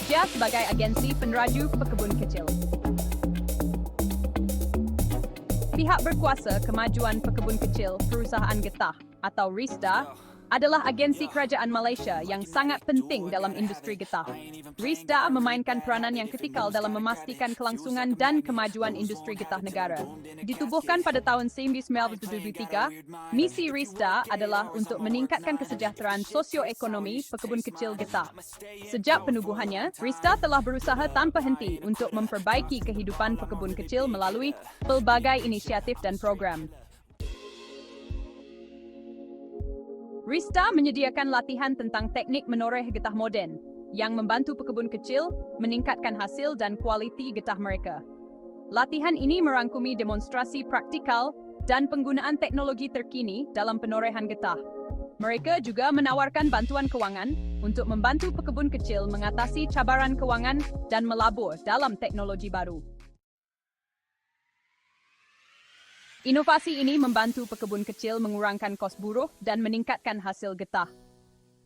bekerja sebagai agensi peneraju pekebun kecil. Pihak berkuasa Kemajuan Pekebun Kecil Perusahaan Getah atau RISDA adalah agensi kerajaan Malaysia yang sangat penting dalam industri getah. RISDA memainkan peranan yang kritikal dalam memastikan kelangsungan dan kemajuan industri getah negara. Ditubuhkan pada tahun 1973, misi RISDA adalah untuk meningkatkan kesejahteraan sosioekonomi pekebun kecil getah. Sejak penubuhannya, RISDA telah berusaha tanpa henti untuk memperbaiki kehidupan pekebun kecil melalui pelbagai inisiatif dan program. RISDA menyediakan latihan tentang teknik menoreh getah moden yang membantu pekebun kecil meningkatkan hasil dan kualiti getah mereka. Latihan ini merangkumi demonstrasi praktikal dan penggunaan teknologi terkini dalam penorehan getah. Mereka juga menawarkan bantuan kewangan untuk membantu pekebun kecil mengatasi cabaran kewangan dan melabur dalam teknologi baru. Inovasi ini membantu pekebun kecil mengurangkan kos buruh dan meningkatkan hasil getah.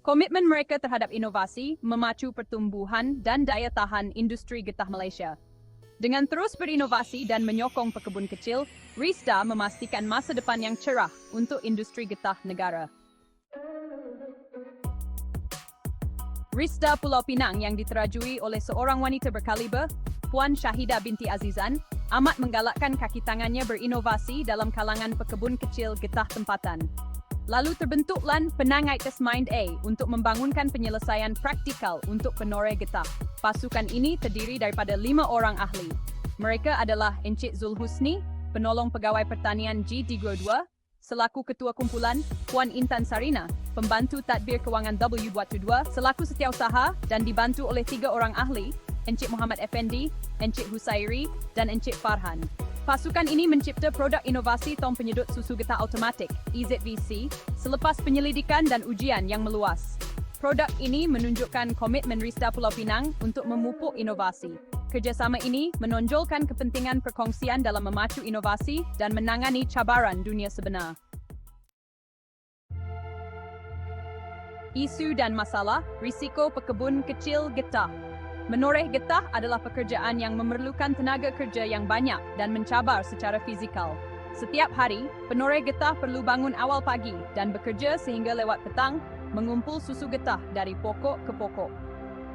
Komitmen mereka terhadap inovasi memacu pertumbuhan dan daya tahan industri getah Malaysia. Dengan terus berinovasi dan menyokong pekebun kecil, RISDA memastikan masa depan yang cerah untuk industri getah negara. RISDA Pulau Pinang yang diterajui oleh seorang wanita berkaliber, Puan Syahidah binti Azizan, amat menggalakkan kaki tangannya berinovasi dalam kalangan pekebun kecil getah tempatan. Lalu terbentuklah Penangites Mind A untuk membangunkan penyelesaian praktikal untuk penoreh getah. Pasukan ini terdiri daripada 5 orang ahli. Mereka adalah Encik Zulhusni, penolong pegawai pertanian G32, selaku ketua kumpulan, Puan Intan Sarina, pembantu tadbir kewangan W22, selaku setiausaha dan dibantu oleh 3 orang ahli, Encik Muhammad Effendi, Encik Husairi, dan Encik Farhan. Pasukan ini mencipta produk inovasi tong penyedut susu getah automatik, EZVC, selepas penyelidikan dan ujian yang meluas. Produk ini menunjukkan komitmen RISDA Pulau Pinang untuk memupuk inovasi. Kerjasama ini menonjolkan kepentingan perkongsian dalam memacu inovasi dan menangani cabaran dunia sebenar. Isu dan masalah risiko pekebun kecil getah. Menoreh getah adalah pekerjaan yang memerlukan tenaga kerja yang banyak dan mencabar secara fizikal. Setiap hari, penoreh getah perlu bangun awal pagi dan bekerja sehingga lewat petang, mengumpul susu getah dari pokok ke pokok.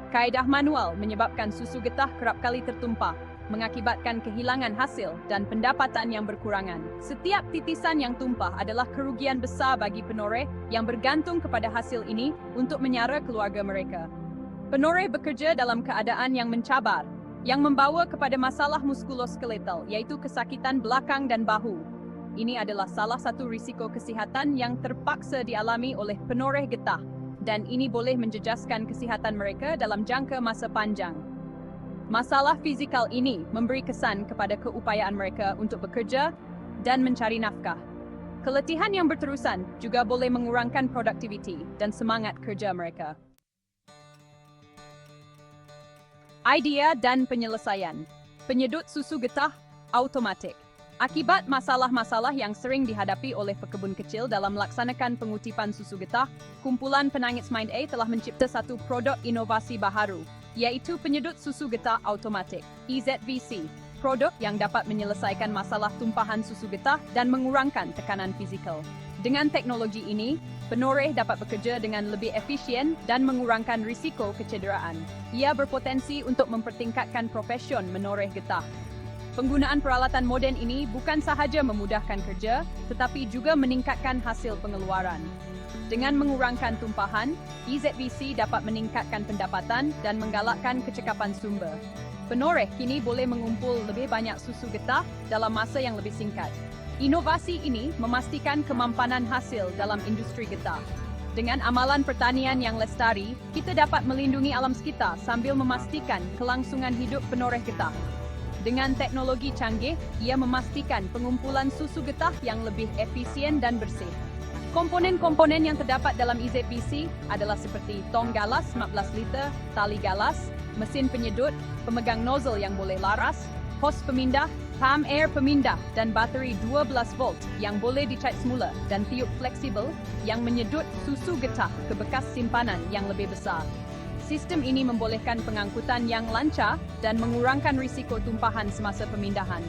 Kaedah manual menyebabkan susu getah kerap kali tertumpah, mengakibatkan kehilangan hasil dan pendapatan yang berkurangan. Setiap titisan yang tumpah adalah kerugian besar bagi penoreh yang bergantung kepada hasil ini untuk menyara keluarga mereka. Penoreh bekerja dalam keadaan yang mencabar, yang membawa kepada masalah muskuloskeletal, yaitu kesakitan belakang dan bahu. Ini adalah salah satu risiko kesihatan yang terpaksa dialami oleh penoreh getah, dan ini boleh menjejaskan kesihatan mereka dalam jangka masa panjang. Masalah fizikal ini memberi kesan kepada keupayaan mereka untuk bekerja dan mencari nafkah. Keletihan yang berterusan juga boleh mengurangkan produktiviti dan semangat kerja mereka. Idea dan penyelesaian. Penyedut susu getah automatik. Akibat masalah-masalah yang sering dihadapi oleh pekebun kecil dalam melaksanakan pengutipan susu getah, kumpulan Penangites Mind A telah mencipta satu produk inovasi baharu, yaitu penyedut susu getah automatik, EZVC. Produk yang dapat menyelesaikan masalah tumpahan susu getah dan mengurangkan tekanan fizikal. Dengan teknologi ini, penoreh dapat bekerja dengan lebih efisien dan mengurangkan risiko kecederaan. Ia berpotensi untuk mempertingkatkan profesion menoreh getah. Penggunaan peralatan moden ini bukan sahaja memudahkan kerja, tetapi juga meningkatkan hasil pengeluaran. Dengan mengurangkan tumpahan, EZVC dapat meningkatkan pendapatan dan menggalakkan kecekapan sumber. Penoreh kini boleh mengumpul lebih banyak susu getah dalam masa yang lebih singkat. Inovasi ini memastikan kemampanan hasil dalam industri getah. Dengan amalan pertanian yang lestari, kita dapat melindungi alam sekitar sambil memastikan kelangsungan hidup penoreh getah. Dengan teknologi canggih, ia memastikan pengumpulan susu getah yang lebih efisien dan bersih. Komponen-komponen yang terdapat dalam EZVC adalah seperti tong galas 15 liter, tali galas, mesin penyedut, pemegang nozzle yang boleh laras, hos pemindah, pam air pemindah dan bateri 12 volt yang boleh dicait semula dan tiup fleksibel yang menyedut susu getah ke bekas simpanan yang lebih besar. Sistem ini membolehkan pengangkutan yang lancar dan mengurangkan risiko tumpahan semasa pemindahan.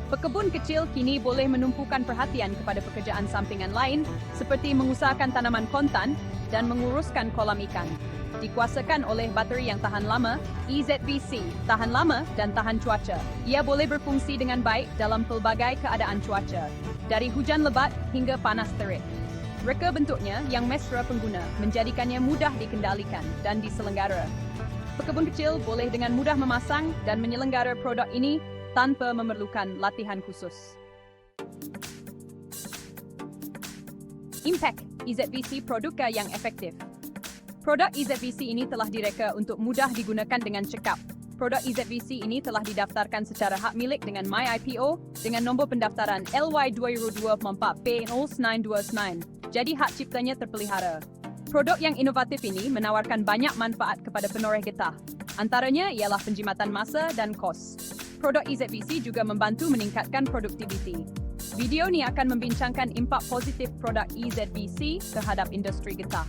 Pekebun kecil kini boleh menumpukan perhatian kepada pekerjaan sampingan lain seperti mengusahakan tanaman kontan dan menguruskan kolam ikan. Dikuasakan oleh bateri yang tahan lama, EZVC, tahan lama dan tahan cuaca. Ia boleh berfungsi dengan baik dalam pelbagai keadaan cuaca, dari hujan lebat hingga panas terik. Reka bentuknya yang mesra pengguna menjadikannya mudah dikendalikan dan diselenggara. Pekebun kecil boleh dengan mudah memasang dan menyelenggara produk ini tanpa memerlukan latihan khusus. Impact EZVC produknya yang efektif. Produk EZVC ini telah direka untuk mudah digunakan dengan cekap. Produk EZVC ini telah didaftarkan secara hak milik dengan MyIPO dengan nombor pendaftaran LY2024P0929. Jadi hak ciptanya terpelihara. Produk yang inovatif ini menawarkan banyak manfaat kepada penoreh getah. Antaranya ialah penjimatan masa dan kos. Produk EZVC juga membantu meningkatkan produktiviti. Video ini akan membincangkan impak positif produk EZVC terhadap industri getah.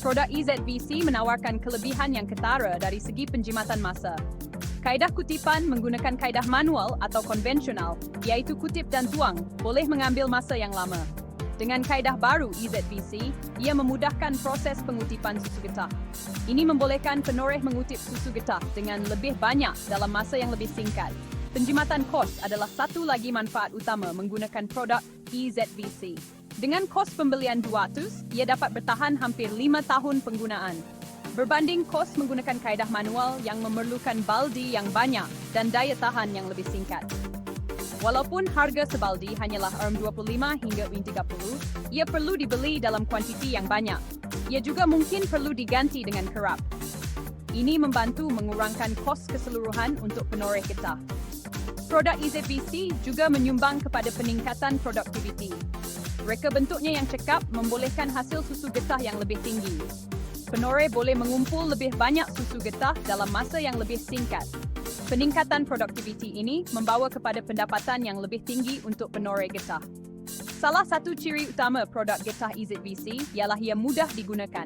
Produk EZVC menawarkan kelebihan yang ketara dari segi penjimatan masa. Kaedah kutipan menggunakan kaedah manual atau konvensional, iaitu kutip dan tuang, boleh mengambil masa yang lama. Dengan kaedah baru EZVC, ia memudahkan proses pengutipan susu getah. Ini membolehkan penoreh mengutip susu getah dengan lebih banyak dalam masa yang lebih singkat. Penjimatan kos adalah satu lagi manfaat utama menggunakan produk EZVC. Dengan kos pembelian 200, ia dapat bertahan hampir 5 tahun penggunaan. Berbanding kos menggunakan kaedah manual yang memerlukan baldi yang banyak dan daya tahan yang lebih singkat. Walaupun harga sebaldi hanyalah RM25 hingga RM30, ia perlu dibeli dalam kuantiti yang banyak. Ia juga mungkin perlu diganti dengan kerap. Ini membantu mengurangkan kos keseluruhan untuk penoreh getah. Produk EZVC juga menyumbang kepada peningkatan produktiviti. Reka bentuknya yang cekap membolehkan hasil susu getah yang lebih tinggi. Penoreh boleh mengumpul lebih banyak susu getah dalam masa yang lebih singkat. Peningkatan produktiviti ini membawa kepada pendapatan yang lebih tinggi untuk penoreh getah. Salah satu ciri utama produk getah EZVC ialah ia mudah digunakan.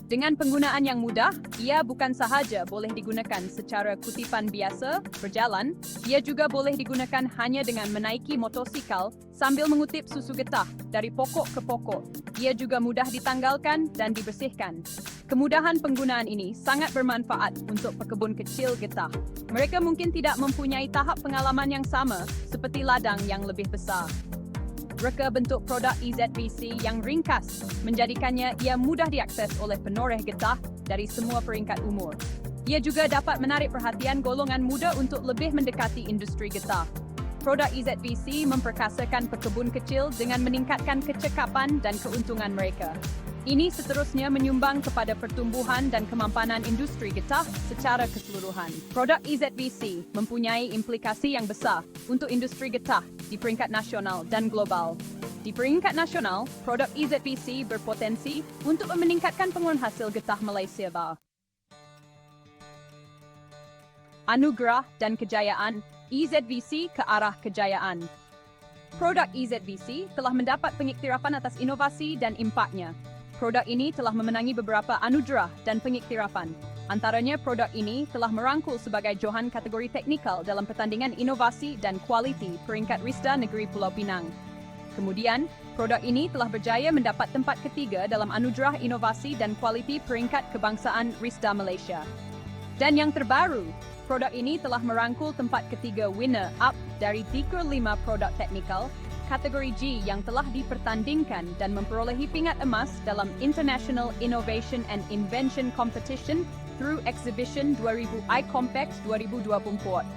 Dengan penggunaan yang mudah, ia bukan sahaja boleh digunakan secara kutipan biasa, berjalan, ia juga boleh digunakan hanya dengan menaiki motosikal sambil mengutip susu getah dari pokok ke pokok. Ia juga mudah ditanggalkan dan dibersihkan. Kemudahan penggunaan ini sangat bermanfaat untuk pekebun kecil getah. Mereka mungkin tidak mempunyai tahap pengalaman yang sama seperti ladang yang lebih besar. Reka bentuk produk EZVC yang ringkas menjadikannya ia mudah diakses oleh penoreh getah dari semua peringkat umur. Ia juga dapat menarik perhatian golongan muda untuk lebih mendekati industri getah. Produk EZVC memperkasakan pekebun kecil dengan meningkatkan kecekapan dan keuntungan mereka. Ini seterusnya menyumbang kepada pertumbuhan dan kemampanan industri getah secara keseluruhan. Produk EZVC mempunyai implikasi yang besar untuk industri getah di peringkat nasional dan global. Di peringkat nasional, produk EZVC berpotensi untuk meningkatkan penggunaan hasil getah Malaysia. Anugerah dan kejayaan EZVC ke arah kejayaan. Produk EZVC telah mendapat pengiktirafan atas inovasi dan impaknya. Produk ini telah memenangi beberapa anugerah dan pengiktirafan. Antaranya, produk ini telah merangkul sebagai Johan kategori teknikal dalam pertandingan inovasi dan kualiti peringkat RISDA Negeri Pulau Pinang. Kemudian, produk ini telah berjaya mendapat tempat ketiga dalam anugerah inovasi dan kualiti peringkat kebangsaan RISDA Malaysia. Dan yang terbaru, produk ini telah merangkul tempat ketiga winner-up dari 35 produk teknikal kategori G yang telah dipertandingkan dan memperolehi pingat emas dalam International Innovation and Invention Competition through Exhibition 2000 iCompex 2024.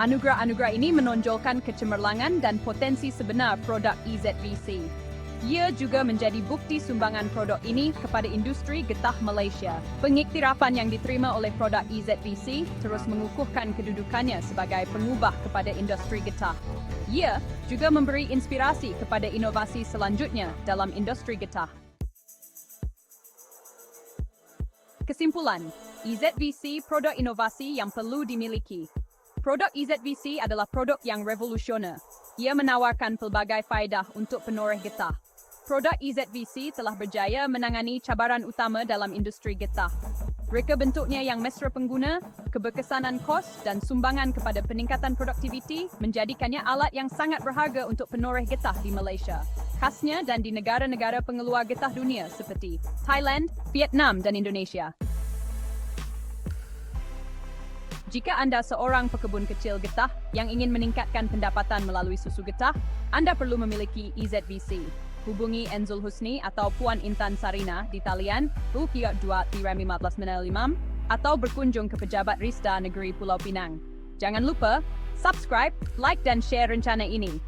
Anugerah-anugerah ini menonjolkan kecemerlangan dan potensi sebenar produk EZVC. Ia juga menjadi bukti sumbangan produk ini kepada industri getah Malaysia. Pengiktirafan yang diterima oleh produk EZVC terus mengukuhkan kedudukannya sebagai pengubah kepada industri getah. Ia juga memberi inspirasi kepada inovasi selanjutnya dalam industri getah. Kesimpulan, EZVC produk inovasi yang perlu dimiliki. Produk EZVC adalah produk yang revolusioner. Ia menawarkan pelbagai faedah untuk penoreh getah. Produk EZVC telah berjaya menangani cabaran utama dalam industri getah. Reka bentuknya yang mesra pengguna, keberkesanan kos dan sumbangan kepada peningkatan produktiviti menjadikannya alat yang sangat berharga untuk penoreh getah di Malaysia. Khasnya dan di negara-negara pengeluar getah dunia seperti Thailand, Vietnam dan Indonesia. Jika anda seorang pekebun kecil getah yang ingin meningkatkan pendapatan melalui susu getah, anda perlu memiliki EZVC. Hubungi Enzul Husni atau Puan Intan Sarina di talian 232-1595 atau berkunjung ke pejabat Risda Negeri Pulau Pinang. Jangan lupa subscribe, like dan share rencana ini.